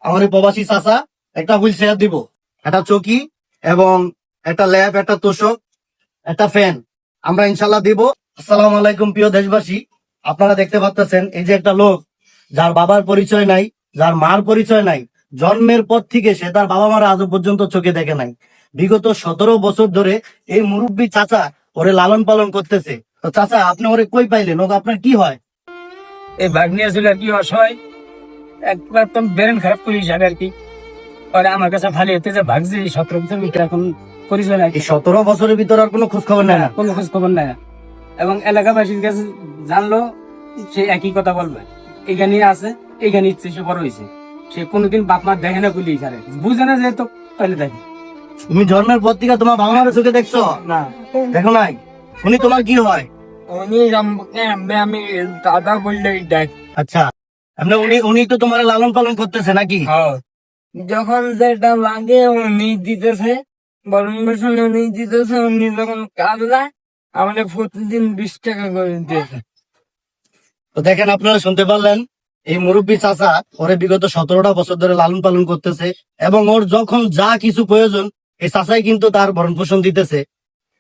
আমার এই প্রবাসী চাচা একটা হুইল চেয়ার দিব, একটা চকি এবং একটা ল্যাব, একটা তোষক, একটা ফ্যান আমরা ইনশাল্লাহ দিব। আসসালামু আলাইকুম প্রিয় দেশবাসী, আপনারা দেখতে পাচ্ছেন এই যে একটা লোক যার বাবার পরিচয় নাই, যার মার পরিচয় নাই, জন্মের পর থেকে সে তার বাবা মারা আজও পর্যন্ত চোখে দেখে নাই। বিগত 17 বছর ধরে এই মুরব্বী চাচা ওরে লালন পালন করতেছে। তো চাচা আপনি ওরে কই পাইলেন? ও আপনার কি হয়? এই ভাগ্নি আসলে আর কি অসহায়, একবার তো ব্রেন খারাপ করি হিসাবে আর কি। পরে আমার কাছে ভালো হতে যে ভাগছে 17 বছর ভিতরে এখন পরিচয় নাই, এই 17 বছরের ভিতর আর কোনো খোঁজ খবর নেয় না? কোনো খোঁজ খবর নাই। এবং এলাকাবাসীর কাছে জানলো সে একই কথা বলবে, এখানে আছে, এখানে ইচ্ছে সে বড় হয়েছে, সে কোনোদিন বাপ মা দেখে না বলি ছাড়ে, বুঝে না যে তো তাহলে দেখে তুমি জন্মের পর থেকে তোমার বাবা মার চোখে দেখছো? না। দেখো নাই? উনি তোমার কি হয়? উনি আমি দাদা বললেই দেখ। আচ্ছা, আপনি উনি উনি তো তোমার লালন পালন করতেছে নাকি? যখন যেটা লাগে উনি দিতেছে, বরং বসলে উনি দিতেছে, উনি যখন কাজ যায় আমাদের প্রতিদিন 20 টাকা করে দিতেছে। তো দেখেন, আপনারা শুনতে পারলেন, এই মুরব্বী চাচা ওরে বিগত 17টা বছর ধরে লালন পালন করতেছে এবং ওর যখন যা কিছু প্রয়োজন এই চাচাই কিন্তু তার ভরণ পোষণ দিতেছে।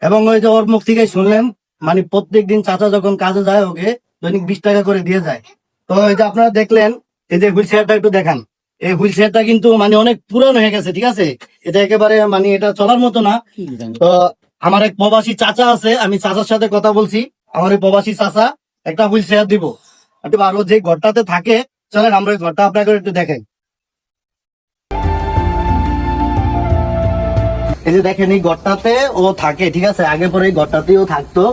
এবং ওই যে ওর মুখ থেকে শুনলেন, মানে প্রত্যেকদিন চাচা যখন কাজে যায় ওকে দৈনিক 20 টাকা করে দিয়ে যায়। তো এই যে আপনারা দেখলেন, এই যে হুইল চেয়ারটা একটু দেখান। এই হুইল চেয়ারটা কিন্তু মানে অনেক পুরানো হয়ে গেছে, ঠিক আছে? এটা একেবারে মানে এটা চলার মতো না। তো আমার এক প্রবাসী চাচা আছে, আমি চাচার সাথে কথা বলছি। আমার এই প্রবাসী চাচা একটা হুইল চেয়ার দিব। আর ও যে ঘরটাতে থাকে, চলেন আমরা ওই ঘরটা আপনাকে একটু দেখাই। এই যে দেখেন, এই ঘরটাতে ও থাকে, ঠিক আছে? আগে পরে এই ঘরটাতেই ও থাকতো।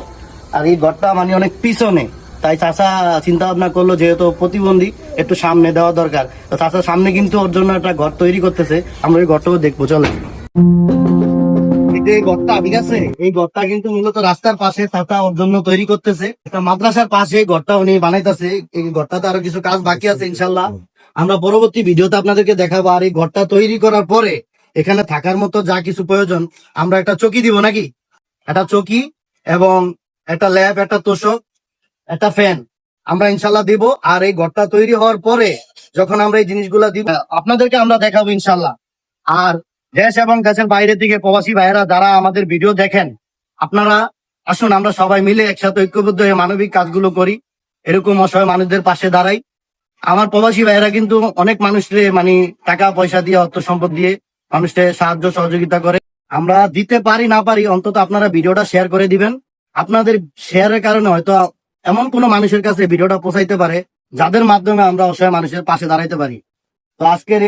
আর এই ঘরটা মানে অনেক পিছনে, তাই চাচা চিন্তা ভাবনা করলো যেহেতু প্রতিবন্ধী একটু সামনে দেওয়া দরকার। তো চাচা সামনে কিন্তু ওর জন্য একটা ঘর তৈরি করতেছে, আমরা এই ঘরটাও দেখবো, চলে। এই ঘরটা, ঠিক আছে, এই ঘরটা কিন্তু মূলত রাস্তার পাশে চাচা ওর জন্য তৈরি করতেছে। একটা মাদ্রাসার পাশে এই ঘরটা উনি বানাইতেছে। এই ঘরটাতে আরো কিছু কাজ বাকি আছে, ইনশাল্লাহ আমরা পরবর্তী ভিডিওতে আপনাদেরকে দেখাবো। আর এই ঘরটা তৈরি করার পরে এখানে থাকার মতো যা কিছু প্রয়োজন আমরা একটা চকি দিব, নাকি? একটা চকি এবং একটা ল্যাব, একটা তোষক, একটা ফ্যান আমরা ইনশাল্লাহ দিব। আর এই ঘরটা তৈরি হওয়ার পরে যখন আমরা এই জিনিসগুলা দিব আপনাদেরকে আমরা দেখাবো ইনশাল্লাহ। আর দেশ এবং দেশের বাইরে থেকে প্রবাসী ভাইয়েরা যারা আমাদের ভিডিও দেখেন, আপনারা আসুন আমরা সবাই মিলে একসাথে ঐক্যবদ্ধ হয়ে মানবিক কাজগুলো করি, এরকম অসহায় মানুষদের পাশে দাঁড়াই। আমার প্রবাসী ভাইয়েরা কিন্তু অনেক মানুষকে মানে টাকা পয়সা দিয়ে, অর্থ সম্পদ দিয়ে মানুষকে সাহায্য সহযোগিতা করে। আমরা দিতে পারি না পারি, অন্তত আপনারা ভিডিওটা শেয়ার করে দিবেন। আপনাদের শেয়ারের কারণে হয়তো এমন কোনো মানুষের কাছে ভিডিওটা পৌঁছাইতে পারে যাদের মাধ্যমে আমরা অসহায় মানুষের পাশে দাঁড়াইতে পারি। তো আজকের